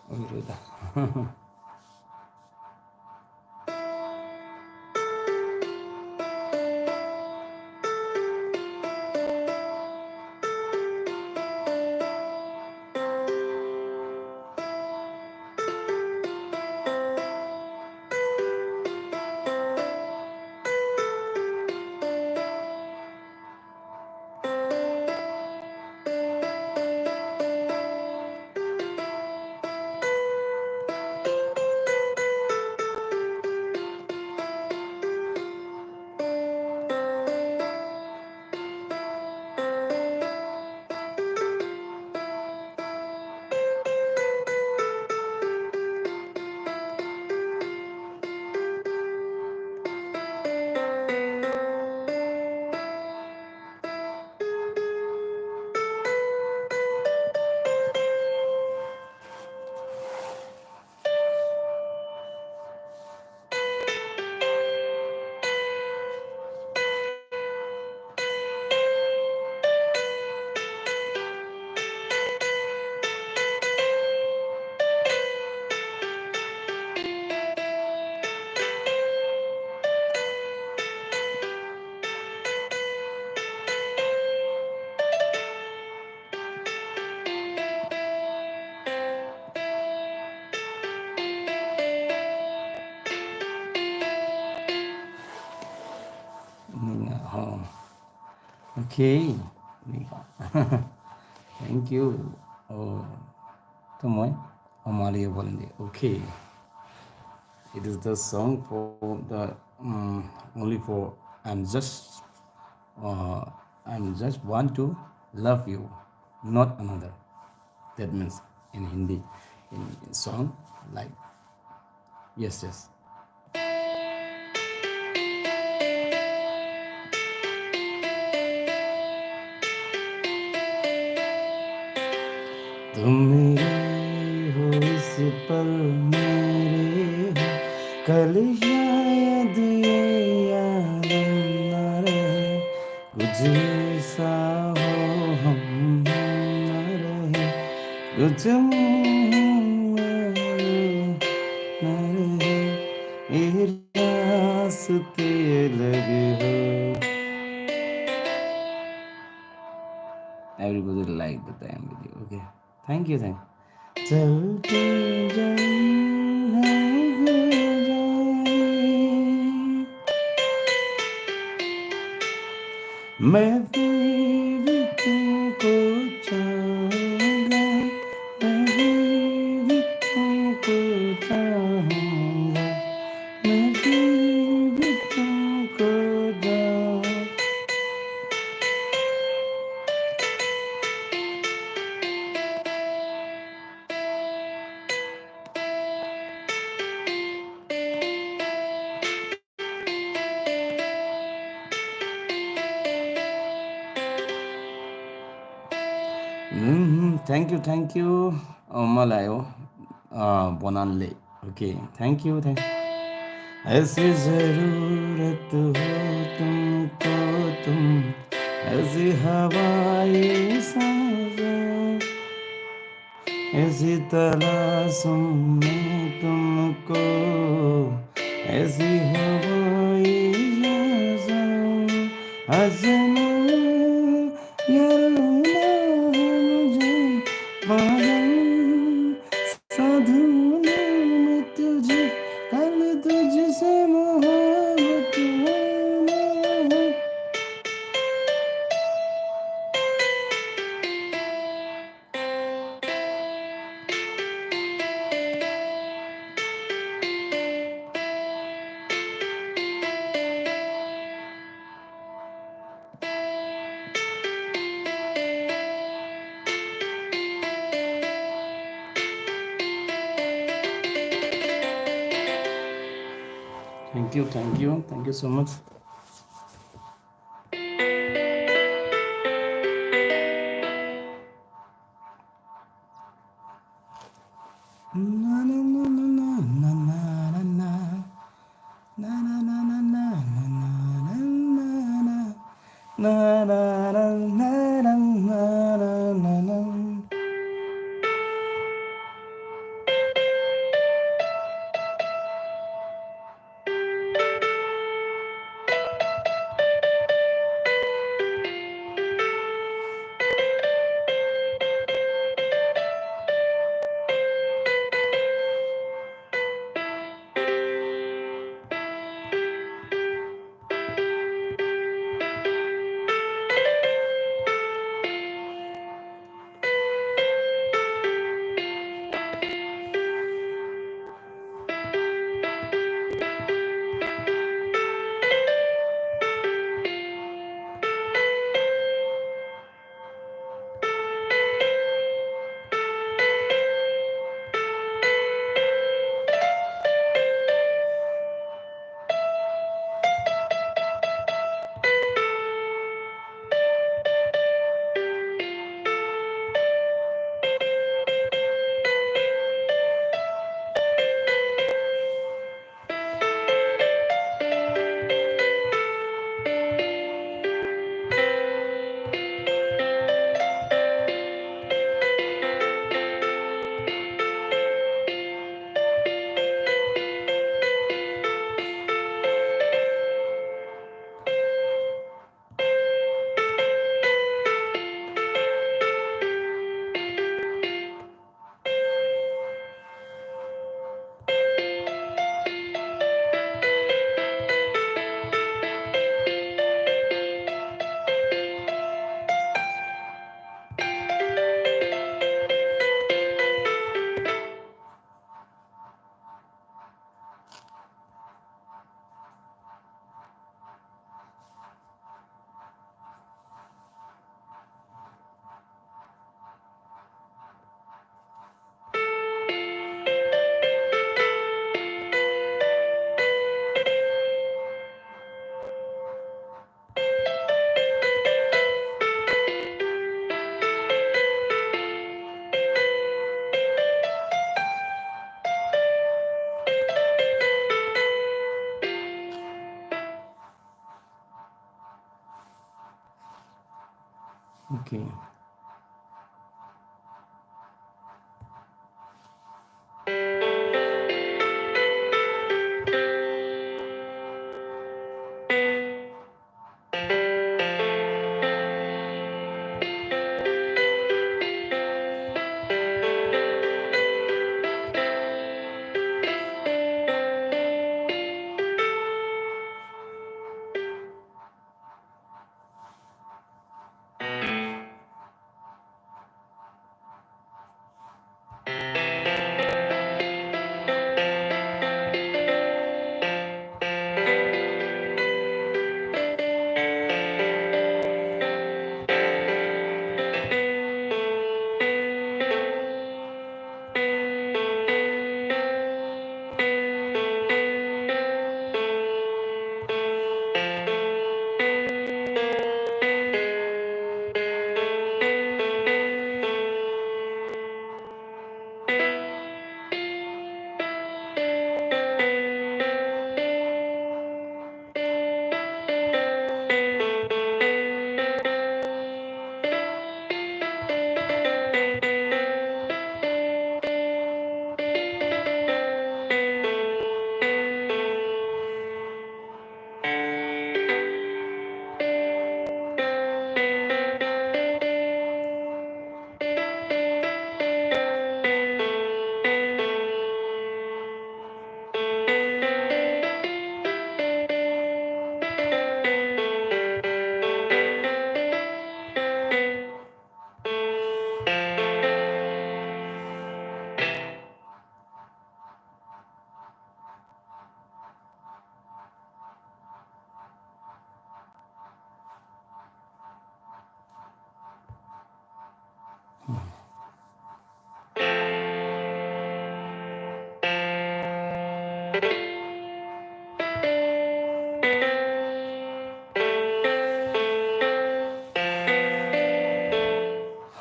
이러다. Okay. Thank you. Oh, Tomoy. Amalia Volunteer. Okay. It is the song for the only for I'm just uh, I'm just want to love you, not another. That means in Hindi, in song like yes, yes. तुम मेरे हो इस पल मेरे हो कल शायद ये याद न रहे जैसा हो हम न रहे कुछ न रहे ये रास्ते अलग हो. Everybody like the time with you. Okay. Thank you. Thank. चलते जल हो जाए मैं फिर तुमको चाहूंगा मैं फिर तुमको चाहूंगा मैं फिर तुमको चाहूंगा. Thank you, Malayo, Bonanle. Okay, thank you, thank. ऐसी जरूरत हो तुमको तुम ऐसी हवाएं सांसें ऐसी तलाशों में तुमको ऐसी हवाएं सांसें अजनबी यार मुझे पागल साधूं मैं तुझे कल तुझसे मोहब्बत होना. Thank you so much. Na na na na na na na na na na na na na na na na na na. Okay.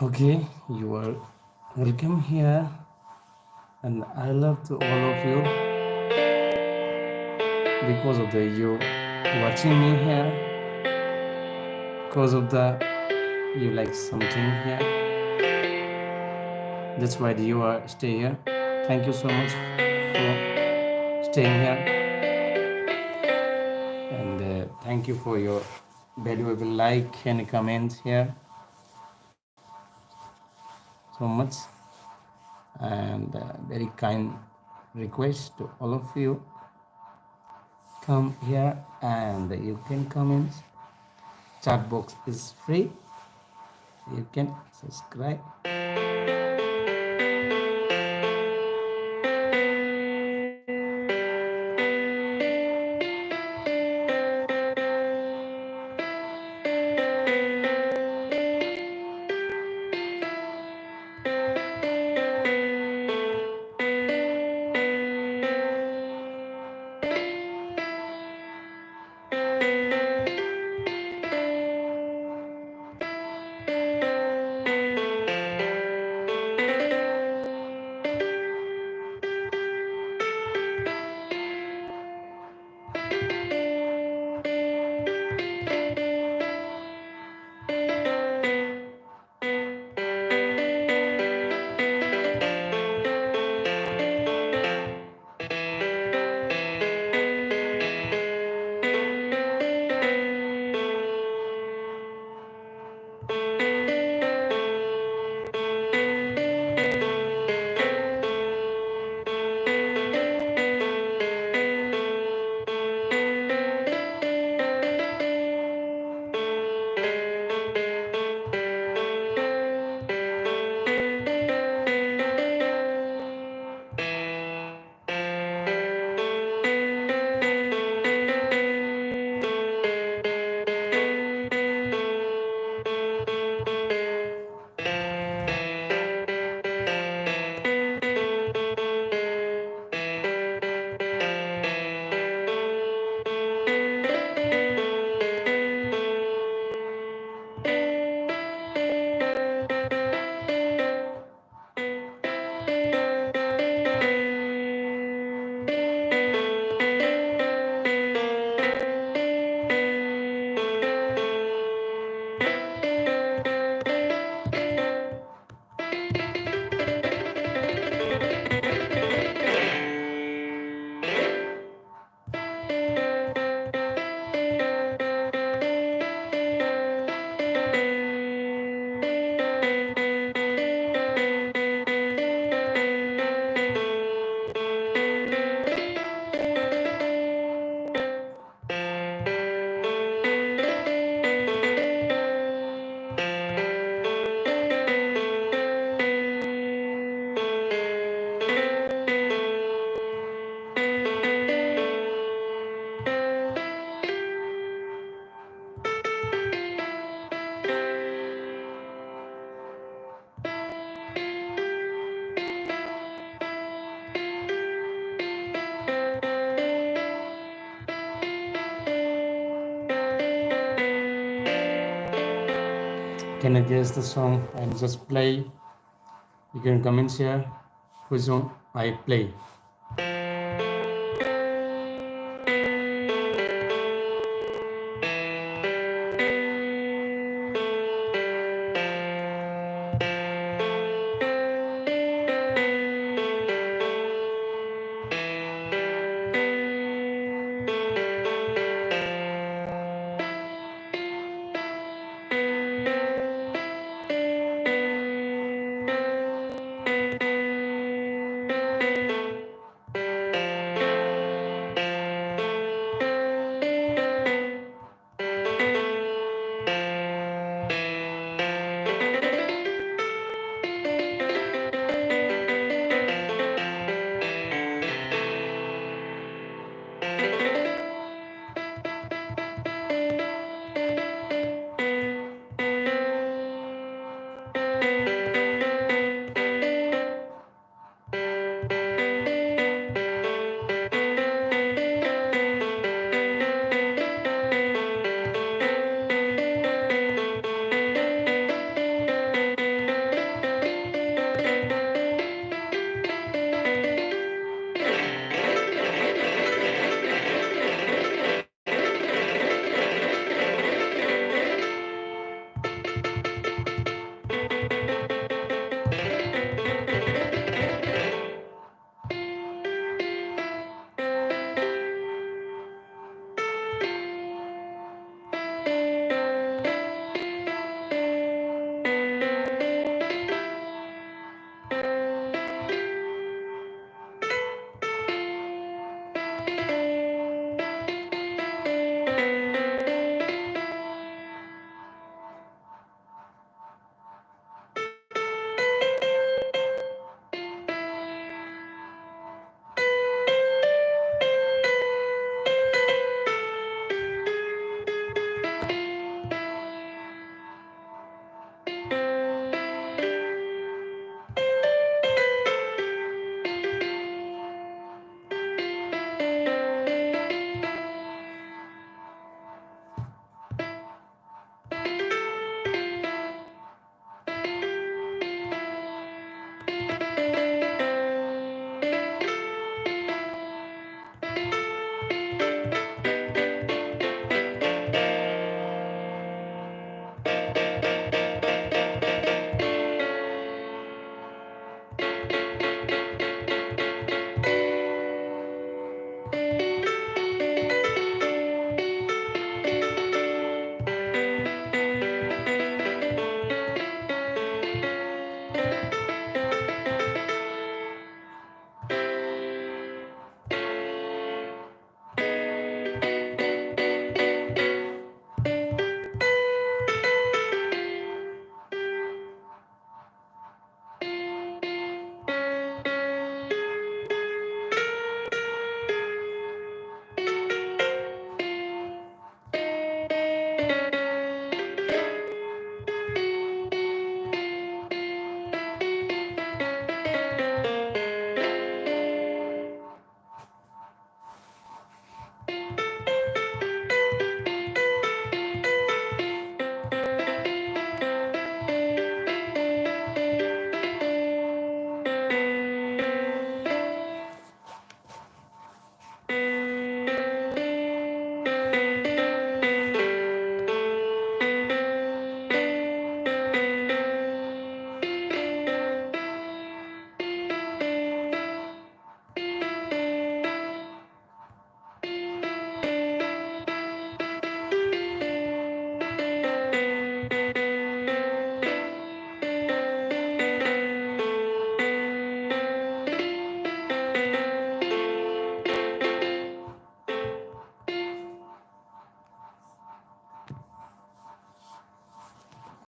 Okay, you are welcome here, and I love to all of you because of the you watching me here, because of the you like something here. That's why you are stay here. Thank you so much for staying here, and thank you for your valuable like and comments here so much, and very kind request to all of you, come here and you can comment. Chat box is free, you can subscribe. Can you guess the song and just play? You can comment here which song I play.